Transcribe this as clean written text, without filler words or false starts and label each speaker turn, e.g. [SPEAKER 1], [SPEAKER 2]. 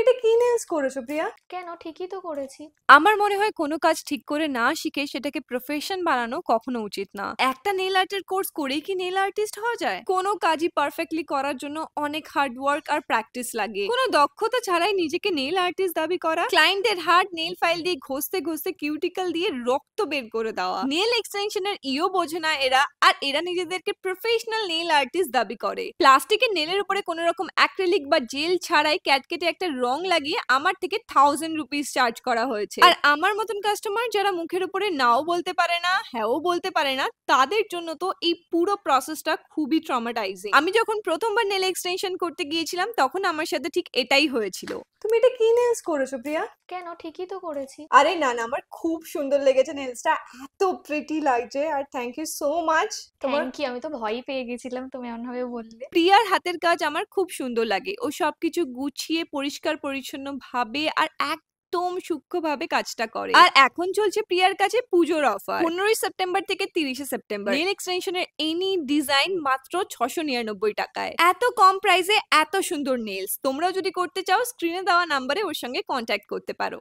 [SPEAKER 1] এটা কি নেলস করেছো প্রিয়া?
[SPEAKER 2] কেন, ঠিকই তো করেছি।
[SPEAKER 3] আমার মনে হয় কোনো কাজ ঠিক করে না শিখে সেটাকে প্রফেশন বানানো কখনো উচিত না। একটা নেল আর্টের কোর্স করেই কি নেল আর্টিস্ট হওয়া যায়? কোনো কাজই পারফেক্টলি করার জন্য অনেক হার্ড ওয়ার্ক আর প্র্যাকটিস লাগে। কোনো দক্ষতা ছাড়াই নিজেকে নেল আর্টিস্ট দাবি করা, ক্লায়েন্টের হার্ড নেল ফাইল দিয়ে ঘষতে ঘষতে কিউটিকল দিয়ে রক্ত বের করে দেওয়া, নেল এক্সটেনশনের ইও বোঝে না এরা, আর এরা নিজেদেরকে প্রফেশনাল নেল আর্টিস্ট দাবি করে। প্লাস্টিকের নেলের উপরে কোনো রকম অ্যাক্রিলিক বা জেল ছাড়াই ক্যাটকেটে একটা রং লাগিয়ে আমার থেকে 1000 রুপিস চার্জ করা হয়েছে। আর আমার মতন কাস্টমার যারা মুখের উপরে নাও বলতে পারে না, হ্যাঁও বলতে পারে না, তাদের জন্য তো এই পুরো প্রসেসটা খুবই ট্রমাটাইজিং। আমি যখন প্রথমবার নেল এক্সটেনশন করতে গিয়েছিলাম তখন আমার সাথে ঠিক এটাই হয়েছিল।
[SPEAKER 1] তুমি এটা কি নেলস করেছো প্রিয়া?
[SPEAKER 2] কেন, ঠিকই তো করেছি।
[SPEAKER 1] আরে না না, আমার খুব সুন্দর লেগেছে নেলসটা, এত প্রিটি লাগছে। আর থ্যাংক ইউ সো মাচ তোমার।
[SPEAKER 2] থ্যাংক ইউ, আমি তো ভয়ই পেয়ে গেছিলাম তুমি এমন ভাবে বললে।
[SPEAKER 3] প্রিয়ার হাতের কাজ আমার খুব সুন্দর লাগে। ও সবকিছু গুছিয়ে পরিষ্কার পরিচ্ছন্ন ভাবে আর একদম সূক্ষ্মভাবে কাজটা করে। আর এখন চলছে প্রিয়ার কাছে পুজোর অফার, 15ই সেপ্টেম্বর থেকে 30শে সেপ্টেম্বর। নেল এক্সটেনশনের এনি ডিজাইন মাত্র 699 টাকায়। এত কম প্রাইসে এত সুন্দর নেলস তোমরাও যদি করতে চাও, স্ক্রিনে দেওয়া নাম্বারে ওর সঙ্গে কন্ট্যাক্ট করতে পারো।